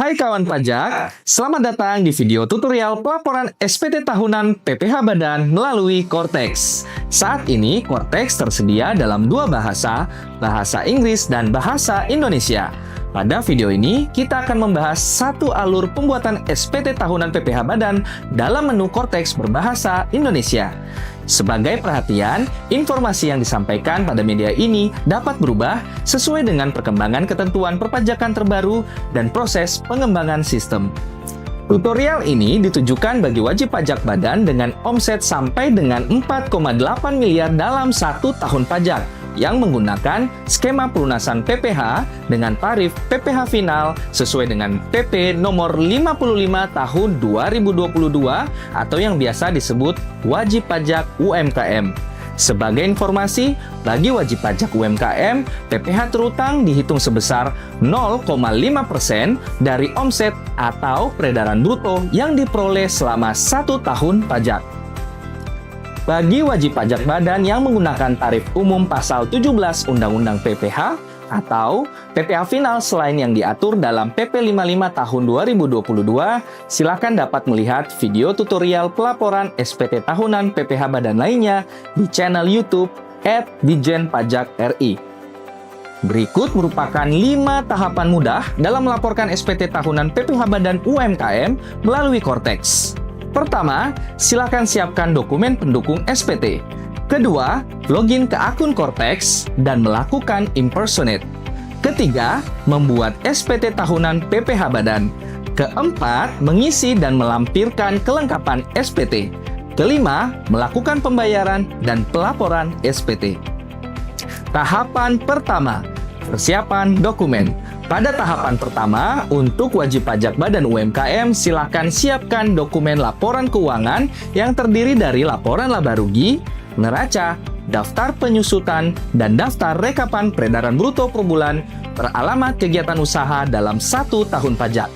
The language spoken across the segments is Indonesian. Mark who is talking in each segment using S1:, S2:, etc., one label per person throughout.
S1: Hai kawan pajak, selamat datang di video tutorial pelaporan SPT tahunan PPh Badan melalui Cortex. Saat ini Cortex tersedia dalam dua bahasa, bahasa Inggris dan bahasa Indonesia. Pada video ini, kita akan membahas satu alur pembuatan SPT tahunan PPh Badan dalam menu Cortex berbahasa Indonesia. Sebagai perhatian, informasi yang disampaikan pada media ini dapat berubah sesuai dengan perkembangan ketentuan perpajakan terbaru dan proses pengembangan sistem. Tutorial ini ditujukan bagi wajib pajak badan dengan omset sampai dengan 4,8 miliar dalam satu tahun pajak yang menggunakan skema pelunasan PPh dengan tarif PPh final sesuai dengan PP nomor 55 tahun 2022 atau yang biasa disebut wajib pajak UMKM. Sebagai informasi, bagi wajib pajak UMKM, PPh terutang dihitung sebesar 0,5% dari omset atau peredaran bruto yang diperoleh selama satu tahun pajak. Bagi wajib pajak badan yang menggunakan tarif umum pasal 17 Undang-Undang PPh atau PPh final selain yang diatur dalam PP 55 tahun 2022, silakan dapat melihat video tutorial pelaporan SPT tahunan PPh Badan lainnya di channel YouTube @Ditjen-Pajak-RI. Berikut merupakan 5 tahapan mudah dalam melaporkan SPT tahunan PPh Badan UMKM melalui Cortex. Pertama, silakan siapkan dokumen pendukung SPT. Kedua, login ke akun Cortex dan melakukan impersonate. Ketiga, membuat SPT tahunan PPh Badan. Keempat, mengisi dan melampirkan kelengkapan SPT. Kelima, melakukan pembayaran dan pelaporan SPT. Tahapan pertama, persiapan dokumen. Pada tahapan pertama, untuk wajib pajak badan UMKM, silakan siapkan dokumen laporan keuangan yang terdiri dari laporan laba rugi, neraca, daftar penyusutan, dan daftar rekapan peredaran bruto per bulan beralamat kegiatan usaha dalam satu tahun pajak.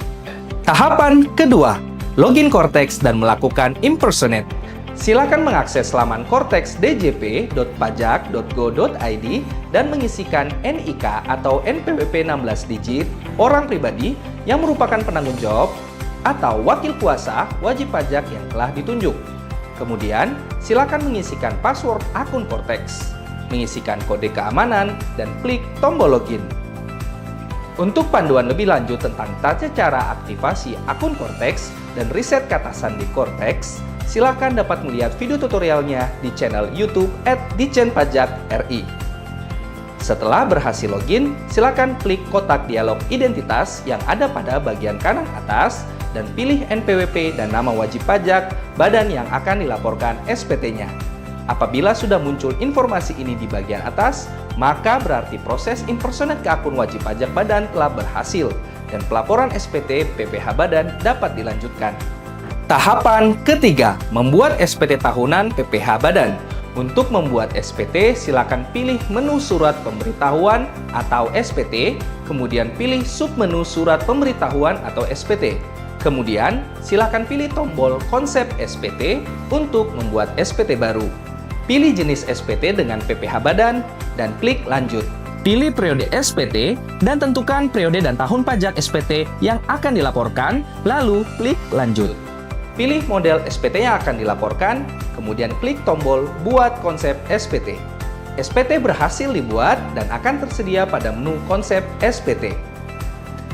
S1: Tahapan kedua, login Cortex dan melakukan impersonate. Silakan mengakses laman cortex.djp.pajak.go.id dan mengisikan NIK atau NPWP 16 digit orang pribadi yang merupakan penanggung jawab atau wakil kuasa wajib pajak yang telah ditunjuk. Kemudian, silakan mengisikan password akun Cortex, mengisikan kode keamanan, dan klik tombol login. Untuk panduan lebih lanjut tentang tata cara aktivasi akun Cortex dan riset kata sandi Cortex, silakan dapat melihat video tutorialnya di channel YouTube @Ditjen-Pajak-RI. Setelah berhasil login, silakan klik kotak dialog identitas yang ada pada bagian kanan atas dan pilih NPWP dan nama wajib pajak badan yang akan dilaporkan SPT-nya. Apabila sudah muncul informasi ini di bagian atas, maka berarti proses impersonate ke akun wajib pajak badan telah berhasil dan pelaporan SPT PPh Badan dapat dilanjutkan. Tahapan ketiga, membuat SPT tahunan PPh Badan. Untuk membuat SPT, silakan pilih menu surat pemberitahuan atau SPT, kemudian pilih submenu surat pemberitahuan atau SPT. Kemudian, silakan pilih tombol konsep SPT untuk membuat SPT baru. Pilih jenis SPT dengan PPh Badan dan klik lanjut. Pilih periode SPT dan tentukan periode dan tahun pajak SPT yang akan dilaporkan, lalu klik lanjut. Pilih model SPT yang akan dilaporkan, kemudian klik tombol Buat Konsep SPT. SPT berhasil dibuat dan akan tersedia pada menu Konsep SPT.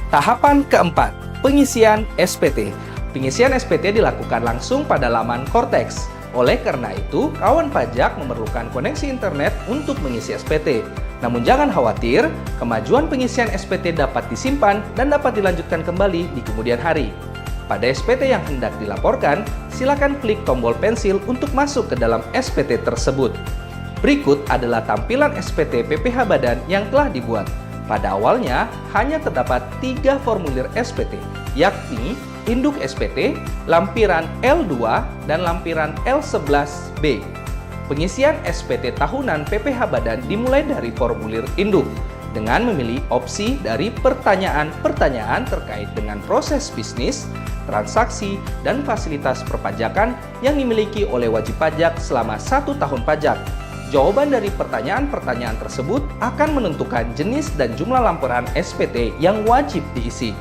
S1: Tahapan keempat, pengisian SPT. Pengisian SPT dilakukan langsung pada laman Cortex. Oleh karena itu, kawan pajak memerlukan koneksi internet untuk mengisi SPT. Namun jangan khawatir, kemajuan pengisian SPT dapat disimpan dan dapat dilanjutkan kembali di kemudian hari. Pada SPT yang hendak dilaporkan, silakan klik tombol pensil untuk masuk ke dalam SPT tersebut. Berikut adalah tampilan SPT PPh Badan yang telah dibuat. Pada awalnya, hanya terdapat 3 formulir SPT, yakni induk SPT, lampiran L2, dan lampiran L11B. Pengisian SPT tahunan PPh Badan dimulai dari formulir induk, dengan memilih opsi dari pertanyaan-pertanyaan terkait dengan proses bisnis, transaksi, dan fasilitas perpajakan yang dimiliki oleh wajib pajak selama 1 tahun pajak. Jawaban dari pertanyaan-pertanyaan tersebut akan menentukan jenis dan jumlah lampiran SPT yang wajib diisi.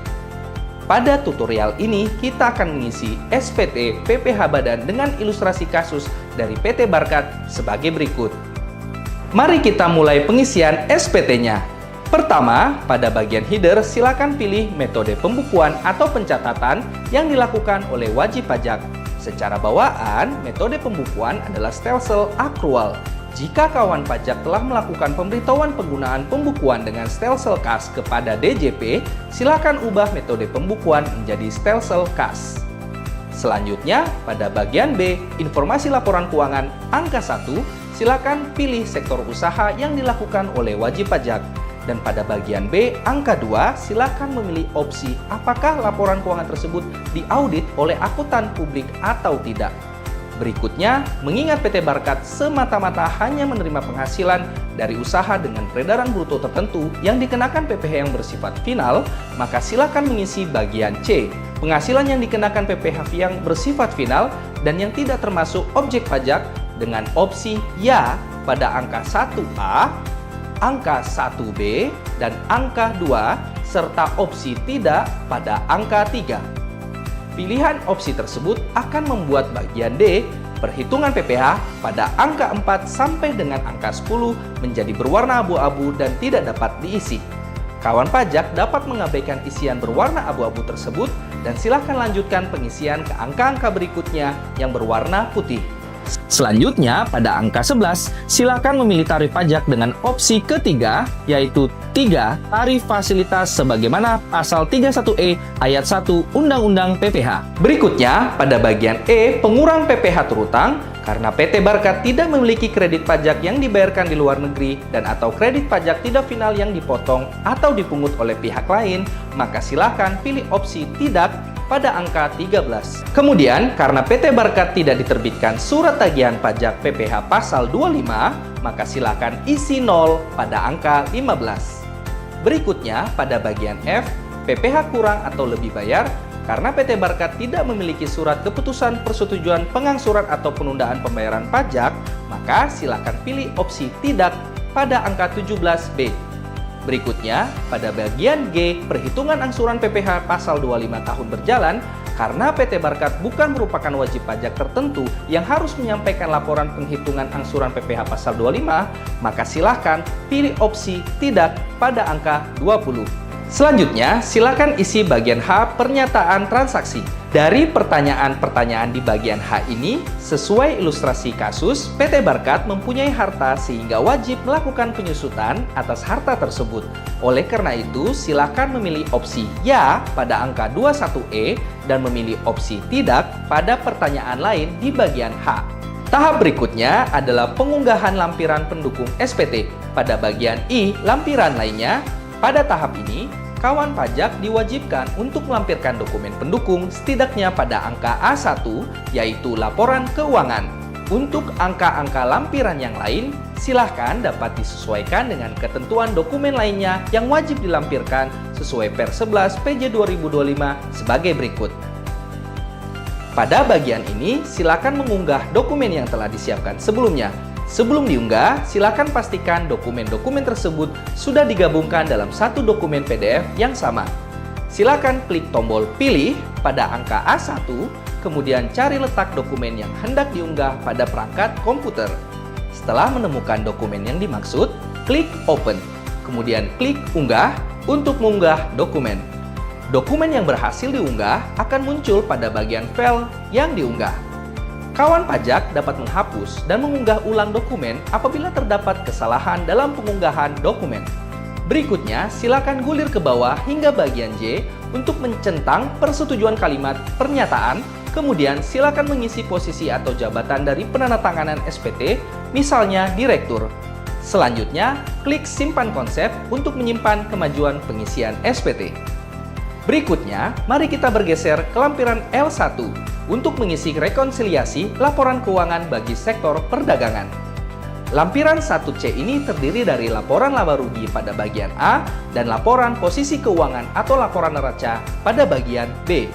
S1: Pada tutorial ini, kita akan mengisi SPT PPh Badan dengan ilustrasi kasus dari PT Barkat sebagai berikut. Mari kita mulai pengisian SPT-nya. Pertama, pada bagian header, silakan pilih metode pembukuan atau pencatatan yang dilakukan oleh wajib pajak. Secara bawaan, metode pembukuan adalah stelsel accrual. Jika kawan pajak telah melakukan pemberitahuan penggunaan pembukuan dengan stelsel kas kepada DJP, silakan ubah metode pembukuan menjadi stelsel kas. Selanjutnya, pada bagian B, informasi laporan keuangan angka 1, silakan pilih sektor usaha yang dilakukan oleh wajib pajak. Dan pada bagian B, angka 2, silakan memilih opsi apakah laporan keuangan tersebut diaudit oleh akuntan publik atau tidak. Berikutnya, mengingat PT Barkat semata-mata hanya menerima penghasilan dari usaha dengan peredaran bruto tertentu yang dikenakan PPh yang bersifat final, maka silakan mengisi bagian C, penghasilan yang dikenakan PPh yang bersifat final dan yang tidak termasuk objek pajak dengan opsi ya pada angka 1A, angka 1B, dan angka 2, serta opsi tidak pada angka 3. Pilihan opsi tersebut akan membuat bagian D, perhitungan PPh pada angka 4 sampai dengan angka 10 menjadi berwarna abu-abu dan tidak dapat diisi. Kawan pajak dapat mengabaikan isian berwarna abu-abu tersebut dan silakan lanjutkan pengisian ke angka-angka berikutnya yang berwarna putih. Selanjutnya, pada angka 11, silakan memilih tarif pajak dengan opsi ketiga, yaitu 3. Tarif fasilitas sebagaimana pasal 31E ayat 1 Undang-Undang PPh. Berikutnya, pada bagian E, pengurang PPh terutang, karena PT Barkat tidak memiliki kredit pajak yang dibayarkan di luar negeri dan atau kredit pajak tidak final yang dipotong atau dipungut oleh pihak lain, maka silakan pilih opsi tidak pada angka 13. Kemudian, karena PT Barkat tidak diterbitkan surat tagihan pajak PPh pasal 25, maka silakan isi 0 pada angka 15. Berikutnya, pada bagian F, PPh kurang atau lebih bayar, karena PT Barkat tidak memiliki surat keputusan persetujuan pengangsuran atau penundaan pembayaran pajak, maka silakan pilih opsi tidak pada angka 17B. Berikutnya, pada bagian G, perhitungan angsuran PPh pasal 25 tahun berjalan, karena PT Barkat bukan merupakan wajib pajak tertentu yang harus menyampaikan laporan penghitungan angsuran PPh pasal 25, maka silakan pilih opsi tidak pada angka 20. Selanjutnya, silakan isi bagian H pernyataan transaksi. Dari pertanyaan-pertanyaan di bagian H ini, sesuai ilustrasi kasus, PT Barkat mempunyai harta sehingga wajib melakukan penyusutan atas harta tersebut. Oleh karena itu, silakan memilih opsi ya pada angka 21E dan memilih opsi tidak pada pertanyaan lain di bagian H. Tahap berikutnya adalah pengunggahan lampiran pendukung SPT. Pada bagian I, lampiran lainnya. Pada tahap ini, kawan pajak diwajibkan untuk melampirkan dokumen pendukung setidaknya pada angka A1, yaitu laporan keuangan. Untuk angka-angka lampiran yang lain, silahkan dapat disesuaikan dengan ketentuan dokumen lainnya yang wajib dilampirkan sesuai Per 11 PJ 2025 sebagai berikut. Pada bagian ini, silakan mengunggah dokumen yang telah disiapkan sebelumnya. Sebelum diunggah, silakan pastikan dokumen-dokumen tersebut sudah digabungkan dalam satu dokumen PDF yang sama. Silakan klik tombol pilih pada angka A1, kemudian cari letak dokumen yang hendak diunggah pada perangkat komputer. Setelah menemukan dokumen yang dimaksud, klik open, kemudian klik unggah untuk mengunggah dokumen. Dokumen yang berhasil diunggah akan muncul pada bagian file yang diunggah. Kawan pajak dapat menghapus dan mengunggah ulang dokumen apabila terdapat kesalahan dalam pengunggahan dokumen. Berikutnya, silakan gulir ke bawah hingga bagian J untuk mencentang persetujuan kalimat pernyataan, kemudian silakan mengisi posisi atau jabatan dari penandatanganan SPT, misalnya direktur. Selanjutnya, klik simpan konsep untuk menyimpan kemajuan pengisian SPT. Berikutnya, mari kita bergeser ke lampiran L1 untuk mengisi rekonsiliasi laporan keuangan bagi sektor perdagangan. Lampiran 1C ini terdiri dari laporan laba rugi pada bagian A dan laporan posisi keuangan atau laporan neraca pada bagian B.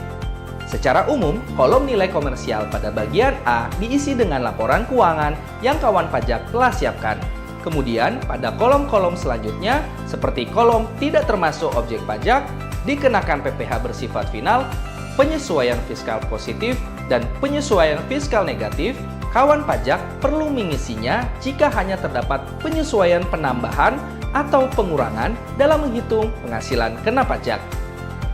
S1: Secara umum, kolom nilai komersial pada bagian A diisi dengan laporan keuangan yang kawan pajak telah siapkan. Kemudian, pada kolom-kolom selanjutnya, seperti kolom tidak termasuk objek pajak, dikenakan PPh bersifat final, penyesuaian fiskal positif, dan penyesuaian fiskal negatif, kawan pajak perlu mengisinya jika hanya terdapat penyesuaian penambahan atau pengurangan dalam menghitung penghasilan kena pajak.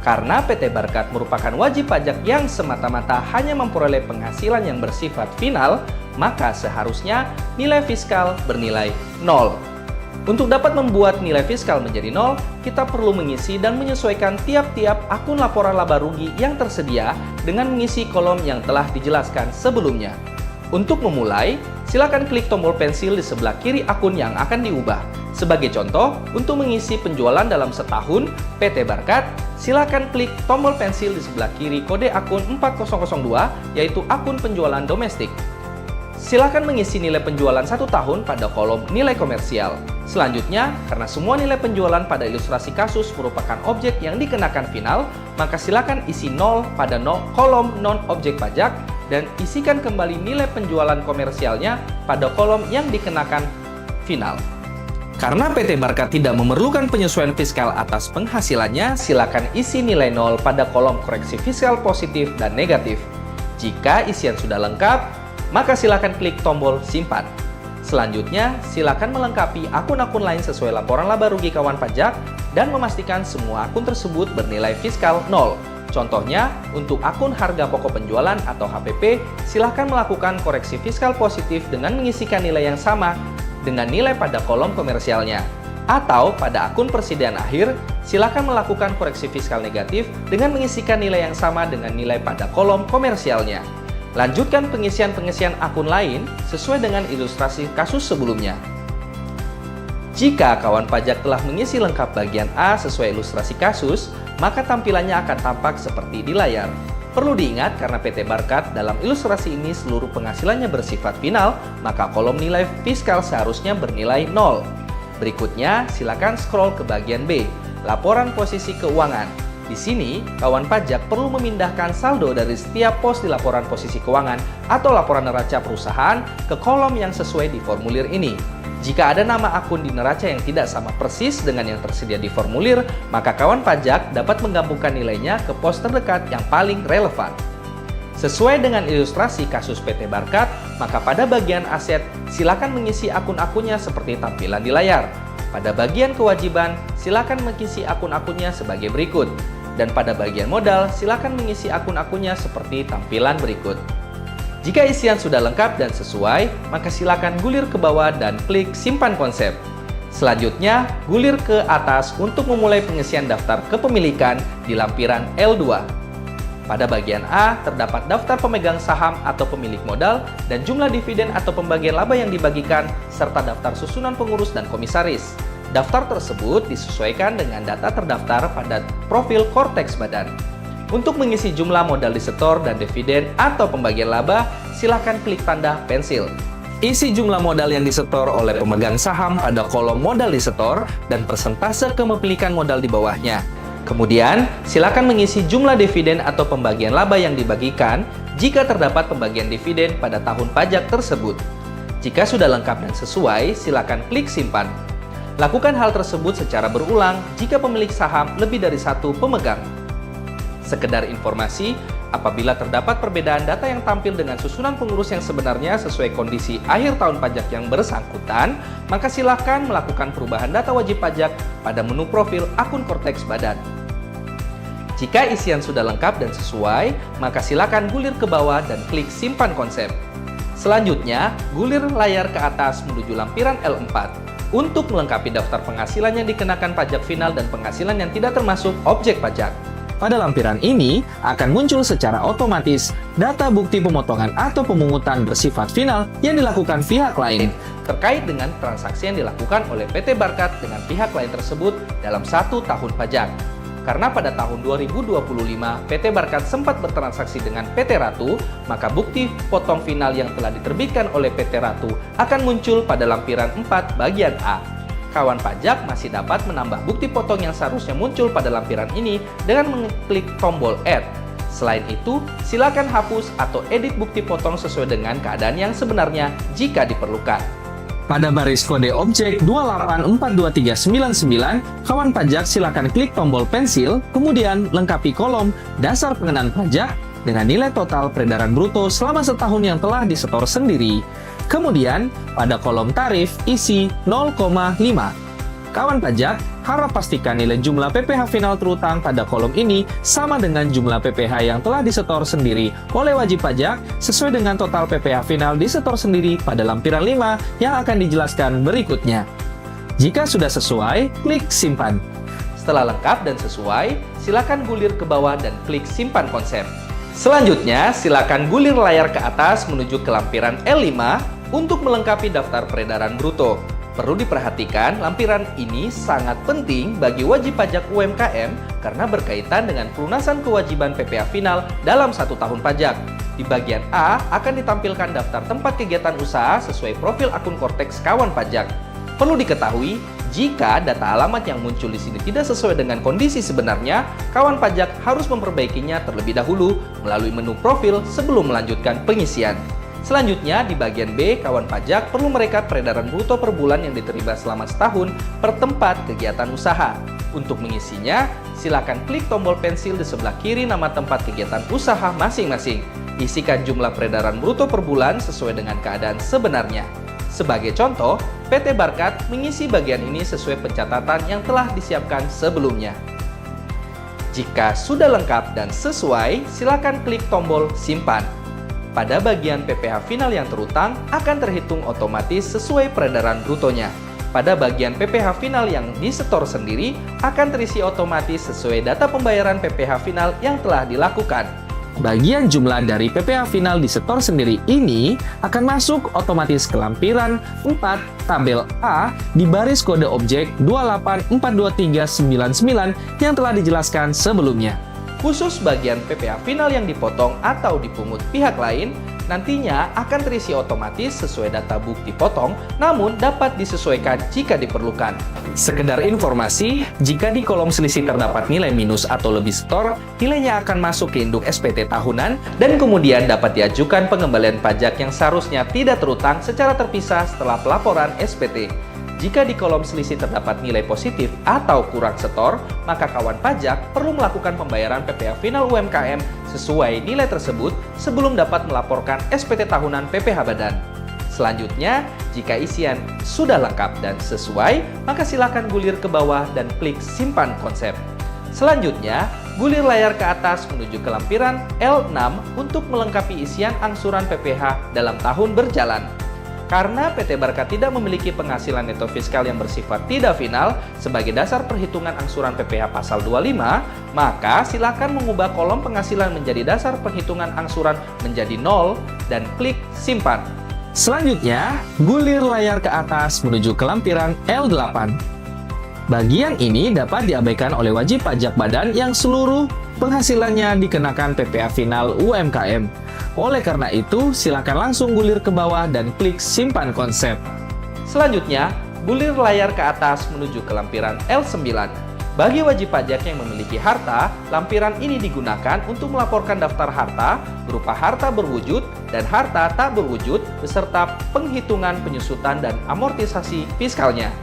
S1: Karena PT Barkat merupakan wajib pajak yang semata-mata hanya memperoleh penghasilan yang bersifat final, maka seharusnya nilai fiskal bernilai 0. Untuk dapat membuat nilai fiskal menjadi 0, kita perlu mengisi dan menyesuaikan tiap-tiap akun laporan laba rugi yang tersedia dengan mengisi kolom yang telah dijelaskan sebelumnya. Untuk memulai, silakan klik tombol pensil di sebelah kiri akun yang akan diubah. Sebagai contoh, untuk mengisi penjualan dalam setahun PT Barkat, silakan klik tombol pensil di sebelah kiri kode akun 4002, yaitu akun penjualan domestik. Silakan mengisi nilai penjualan 1 tahun pada kolom nilai komersial. Selanjutnya, karena semua nilai penjualan pada ilustrasi kasus merupakan objek yang dikenakan final, maka silakan isi 0 pada kolom non-objek pajak dan isikan kembali nilai penjualan komersialnya pada kolom yang dikenakan final. Karena PT Barkat tidak memerlukan penyesuaian fiskal atas penghasilannya, silakan isi nilai 0 pada kolom koreksi fiskal positif dan negatif. Jika isian sudah lengkap, maka silakan klik tombol simpan. Selanjutnya, silakan melengkapi akun-akun lain sesuai laporan laba rugi kawan pajak dan memastikan semua akun tersebut bernilai fiskal 0. Contohnya, untuk akun harga pokok penjualan atau HPP, silakan melakukan koreksi fiskal positif dengan mengisikan nilai yang sama dengan nilai pada kolom komersialnya. Atau pada akun persediaan akhir, silakan melakukan koreksi fiskal negatif dengan mengisikan nilai yang sama dengan nilai pada kolom komersialnya. Lanjutkan pengisian-pengisian akun lain sesuai dengan ilustrasi kasus sebelumnya. Jika kawan pajak telah mengisi lengkap bagian A sesuai ilustrasi kasus, maka tampilannya akan tampak seperti di layar. Perlu diingat karena PT Barkat dalam ilustrasi ini seluruh penghasilannya bersifat final, maka kolom nilai fiskal seharusnya bernilai 0. Berikutnya, silakan scroll ke bagian B, laporan posisi keuangan. Di sini, kawan pajak perlu memindahkan saldo dari setiap pos di laporan posisi keuangan atau laporan neraca perusahaan ke kolom yang sesuai di formulir ini. Jika ada nama akun di neraca yang tidak sama persis dengan yang tersedia di formulir, maka kawan pajak dapat menggabungkan nilainya ke pos terdekat yang paling relevan. Sesuai dengan ilustrasi kasus PT Barkat, maka pada bagian aset, silakan mengisi akun-akunnya seperti tampilan di layar. Pada bagian kewajiban, silakan mengisi akun-akunnya sebagai berikut. Dan pada bagian modal, silakan mengisi akun-akunnya seperti tampilan berikut. Jika isian sudah lengkap dan sesuai, maka silakan gulir ke bawah dan klik simpan konsep. Selanjutnya, gulir ke atas untuk memulai pengisian daftar kepemilikan di lampiran L2. Pada bagian A, terdapat daftar pemegang saham atau pemilik modal dan jumlah dividen atau pembagian laba yang dibagikan, serta daftar susunan pengurus dan komisaris. Daftar tersebut disesuaikan dengan data terdaftar pada profil Korteks Badan. Untuk mengisi jumlah modal disetor dan dividen atau pembagian laba, silakan klik tanda pensil. Isi jumlah modal yang disetor oleh pemegang saham pada kolom modal disetor dan persentase kepemilikan modal di bawahnya. Kemudian, silakan mengisi jumlah dividen atau pembagian laba yang dibagikan jika terdapat pembagian dividen pada tahun pajak tersebut. Jika sudah lengkap dan sesuai, silakan klik simpan. Lakukan hal tersebut secara berulang jika pemilik saham lebih dari satu pemegang. Sekedar informasi, apabila terdapat perbedaan data yang tampil dengan susunan pengurus yang sebenarnya sesuai kondisi akhir tahun pajak yang bersangkutan, maka silakan melakukan perubahan data wajib pajak pada menu profil akun Korteks Badan. Jika isian sudah lengkap dan sesuai, maka silakan gulir ke bawah dan klik simpan konsep. Selanjutnya, gulir layar ke atas menuju lampiran L4 untuk melengkapi daftar penghasilan yang dikenakan pajak final dan penghasilan yang tidak termasuk objek pajak. Pada lampiran ini akan muncul secara otomatis data bukti pemotongan atau pemungutan bersifat final yang dilakukan pihak lain terkait dengan transaksi yang dilakukan oleh PT Barkat dengan pihak lain tersebut dalam 1 tahun pajak. Karena pada tahun 2025 PT Barkat sempat bertransaksi dengan PT Ratu, maka bukti potong final yang telah diterbitkan oleh PT Ratu akan muncul pada lampiran 4 bagian A. Kawan pajak masih dapat menambah bukti potong yang seharusnya muncul pada lampiran ini dengan mengklik tombol Add. Selain itu, silakan hapus atau edit bukti potong sesuai dengan keadaan yang sebenarnya jika diperlukan.
S2: Pada baris kode objek 2842399, kawan pajak silakan klik tombol pensil, kemudian lengkapi kolom dasar pengenaan pajak dengan nilai total peredaran bruto selama setahun yang telah disetor sendiri. Kemudian, pada kolom tarif isi 0,5. Kawan pajak harap pastikan nilai jumlah PPh final terutang pada kolom ini sama dengan jumlah PPh yang telah disetor sendiri oleh wajib pajak sesuai dengan total PPh final disetor sendiri pada lampiran 5 yang akan dijelaskan berikutnya. Jika sudah sesuai, klik simpan.
S1: Setelah lengkap dan sesuai, silakan gulir ke bawah dan klik simpan konsep. Selanjutnya, silakan gulir layar ke atas menuju ke lampiran L5 untuk melengkapi daftar peredaran bruto. Perlu diperhatikan, lampiran ini sangat penting bagi wajib pajak UMKM karena berkaitan dengan pelunasan kewajiban PPh final dalam 1 tahun pajak. Di bagian A akan ditampilkan daftar tempat kegiatan usaha sesuai profil akun Kortex kawan pajak. Perlu diketahui, jika data alamat yang muncul di sini tidak sesuai dengan kondisi sebenarnya, kawan pajak harus memperbaikinya terlebih dahulu melalui menu profil sebelum melanjutkan pengisian. Selanjutnya, di bagian B, kawan pajak perlu merekap peredaran bruto per bulan yang diterima selama setahun per tempat kegiatan usaha. Untuk mengisinya, silakan klik tombol pensil di sebelah kiri nama tempat kegiatan usaha masing-masing. Isikan jumlah peredaran bruto per bulan sesuai dengan keadaan sebenarnya. Sebagai contoh, PT Barkat mengisi bagian ini sesuai pencatatan yang telah disiapkan sebelumnya. Jika sudah lengkap dan sesuai, silakan klik tombol simpan. Pada bagian PPh final yang terutang akan terhitung otomatis sesuai peredaran brutonya. Pada bagian PPh final yang disetor sendiri akan terisi otomatis sesuai data pembayaran PPh final yang telah dilakukan.
S2: Bagian jumlah dari PPh final disetor sendiri ini akan masuk otomatis ke lampiran 4 tabel A di baris kode objek 2842399 yang telah dijelaskan sebelumnya.
S1: Khusus bagian PPh final yang dipotong atau dipungut pihak lain, nantinya akan terisi otomatis sesuai data bukti potong, namun dapat disesuaikan jika diperlukan.
S2: Sekedar informasi, jika di kolom selisih terdapat nilai minus atau lebih setor, nilainya akan masuk ke induk SPT tahunan dan kemudian dapat diajukan pengembalian pajak yang seharusnya tidak terutang secara terpisah setelah pelaporan SPT. Jika di kolom selisih terdapat nilai positif atau kurang setor, maka kawan pajak perlu melakukan pembayaran PPh final UMKM sesuai nilai tersebut sebelum dapat melaporkan SPT tahunan PPh Badan. Selanjutnya, jika isian sudah lengkap dan sesuai, maka silakan gulir ke bawah dan klik simpan konsep. Selanjutnya, gulir layar ke atas menuju ke lampiran L6 untuk melengkapi isian angsuran PPh dalam tahun berjalan. Karena PT Barkat tidak memiliki penghasilan neto fiskal yang bersifat tidak final sebagai dasar perhitungan angsuran PPh pasal 25, maka silakan mengubah kolom penghasilan menjadi dasar perhitungan angsuran menjadi 0 dan klik simpan. Selanjutnya, gulir layar ke atas menuju ke lampiran L8. Bagian ini dapat diabaikan oleh wajib pajak badan yang seluruh penghasilannya dikenakan PPh final UMKM. Oleh karena itu, silakan langsung gulir ke bawah dan klik simpan konsep.
S1: Selanjutnya, gulir layar ke atas menuju ke lampiran L9. Bagi wajib pajak yang memiliki harta, lampiran ini digunakan untuk melaporkan daftar harta berupa harta berwujud dan harta tak berwujud beserta penghitungan penyusutan dan amortisasi fiskalnya.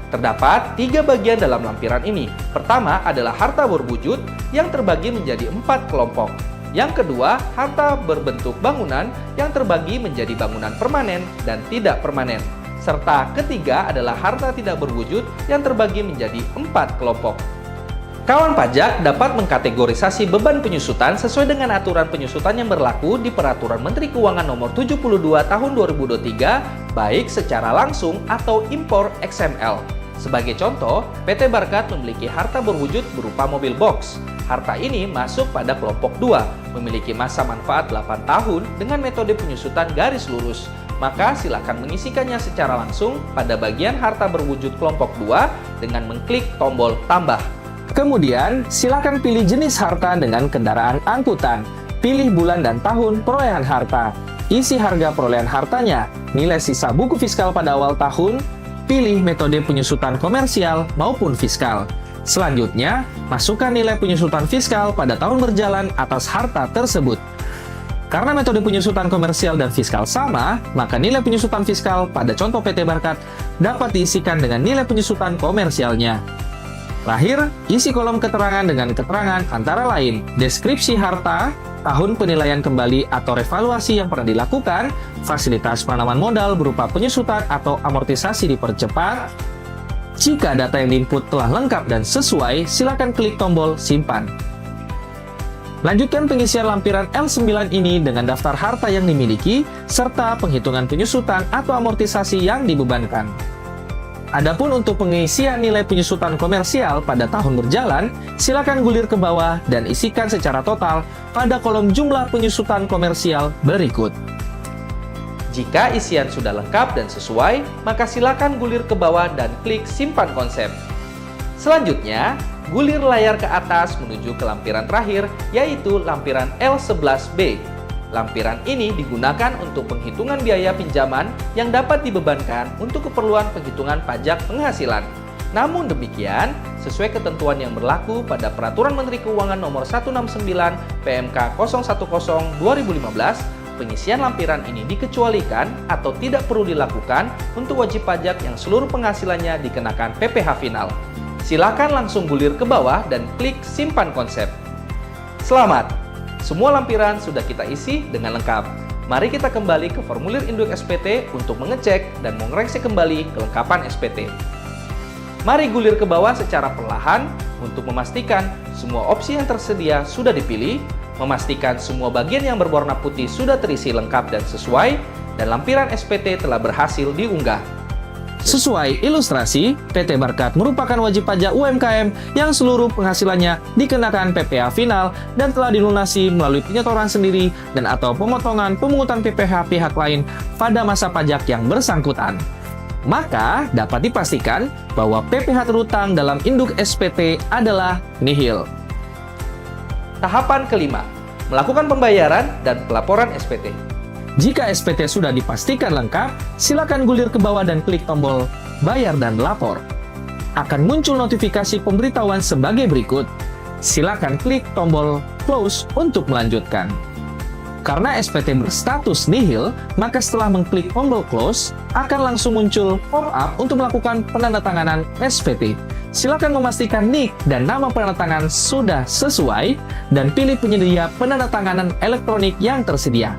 S1: Terdapat 3 bagian dalam lampiran ini. Pertama adalah harta berwujud yang terbagi menjadi 4 kelompok. Yang kedua, harta berbentuk bangunan yang terbagi menjadi bangunan permanen dan tidak permanen. Serta ketiga adalah harta tidak berwujud yang terbagi menjadi 4 kelompok. Kawan pajak dapat mengkategorisasi beban penyusutan sesuai dengan aturan penyusutan yang berlaku di Peraturan Menteri Keuangan Nomor 72 Tahun 2023, baik secara langsung atau impor XML. Sebagai contoh, PT Barkat memiliki harta berwujud berupa mobil box. Harta ini masuk pada kelompok 2, memiliki masa manfaat 8 tahun dengan metode penyusutan garis lurus. Maka silakan mengisikannya secara langsung pada bagian harta berwujud kelompok 2 dengan mengklik tombol tambah.
S2: Kemudian, silakan pilih jenis harta dengan kendaraan angkutan. Pilih bulan dan tahun perolehan harta. Isi harga perolehan hartanya, nilai sisa buku fiskal pada awal tahun, pilih metode penyusutan komersial maupun fiskal. Selanjutnya, masukkan nilai penyusutan fiskal pada tahun berjalan atas harta tersebut. Karena metode penyusutan komersial dan fiskal sama, maka nilai penyusutan fiskal pada contoh PT Barkat dapat diisikan dengan nilai penyusutan komersialnya. Terakhir, isi kolom keterangan dengan keterangan antara lain deskripsi harta, tahun penilaian kembali atau revaluasi yang pernah dilakukan, fasilitas penanaman modal berupa penyusutan atau amortisasi dipercepat. Jika data yang diinput telah lengkap dan sesuai, silakan klik tombol simpan. Lanjutkan pengisian lampiran L9 ini dengan daftar harta yang dimiliki, serta penghitungan penyusutan atau amortisasi yang dibebankan. Adapun untuk pengisian nilai penyusutan komersial pada tahun berjalan, silakan gulir ke bawah dan isikan secara total pada kolom jumlah penyusutan komersial berikut.
S1: Jika isian sudah lengkap dan sesuai, maka silakan gulir ke bawah dan klik simpan konsep. Selanjutnya, gulir layar ke atas menuju ke lampiran terakhir, yaitu lampiran L11B. Lampiran ini digunakan untuk penghitungan biaya pinjaman yang dapat dibebankan untuk keperluan penghitungan pajak penghasilan. Namun demikian, sesuai ketentuan yang berlaku pada Peraturan Menteri Keuangan Nomor 169 PMK 010/2015, pengisian lampiran ini dikecualikan atau tidak perlu dilakukan untuk wajib pajak yang seluruh penghasilannya dikenakan PPh final. Silakan langsung gulir ke bawah dan klik simpan konsep. Selamat! Semua lampiran sudah kita isi dengan lengkap. Mari kita kembali ke formulir induk SPT untuk mengecek dan mengoreksi kembali kelengkapan SPT. Mari gulir ke bawah secara perlahan untuk memastikan semua opsi yang tersedia sudah dipilih, memastikan semua bagian yang berwarna putih sudah terisi lengkap dan sesuai, dan lampiran SPT telah berhasil diunggah.
S2: Sesuai ilustrasi, PT Barkat merupakan wajib pajak UMKM yang seluruh penghasilannya dikenakan PPh final dan telah dilunasi melalui penyetoran sendiri dan atau pemotongan pemungutan PPh pihak lain pada masa pajak yang bersangkutan. Maka dapat dipastikan bahwa PPh terhutang dalam induk SPT adalah nihil.
S1: Tahapan kelima, melakukan pembayaran dan pelaporan SPT.
S2: Jika SPT sudah dipastikan lengkap, silakan gulir ke bawah dan klik tombol Bayar dan Lapor. Akan muncul notifikasi pemberitahuan sebagai berikut. Silakan klik tombol Close untuk melanjutkan. Karena SPT berstatus nihil, maka setelah mengklik tombol Close, akan langsung muncul pop-up untuk melakukan penandatanganan SPT. Silakan memastikan NIK dan nama penandatangan sudah sesuai, dan pilih penyedia penandatanganan elektronik yang tersedia.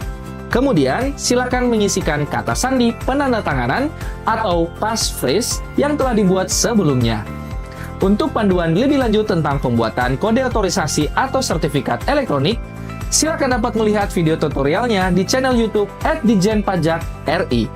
S2: Kemudian, silakan mengisikan kata sandi penandatanganan atau passphrase yang telah dibuat sebelumnya. Untuk panduan lebih lanjut tentang pembuatan kode otorisasi atau sertifikat elektronik, silakan dapat melihat video tutorialnya di channel YouTube @ditjenpajak.ri.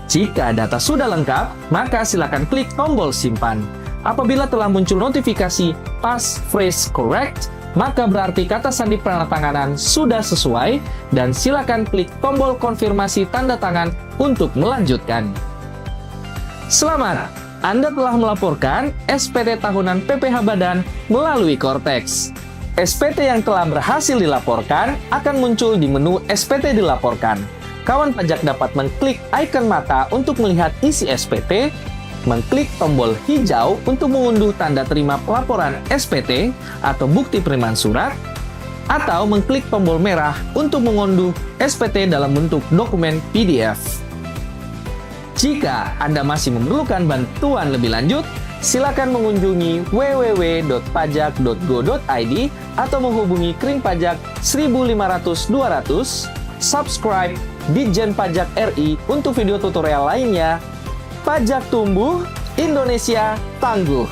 S2: Jika data sudah lengkap, maka silakan klik tombol simpan. Apabila telah muncul notifikasi passphrase correct, maka berarti kata sandi penandatanganan sudah sesuai dan silakan klik tombol konfirmasi tanda tangan untuk melanjutkan. Selamat! Anda telah melaporkan SPT tahunan PPh Badan melalui Cortex. SPT yang telah berhasil dilaporkan akan muncul di menu SPT dilaporkan. Kawan pajak dapat mengklik ikon mata untuk melihat isi SPT, mengklik tombol hijau untuk mengunduh tanda terima pelaporan SPT atau bukti penerimaan surat, atau mengklik tombol merah untuk mengunduh SPT dalam bentuk dokumen PDF. Jika Anda masih memerlukan bantuan lebih lanjut, silakan mengunjungi www.pajak.go.id atau menghubungi Kring Pajak 1500200, subscribe Ditjen Pajak RI untuk video tutorial lainnya. Pajak tumbuh, Indonesia tangguh.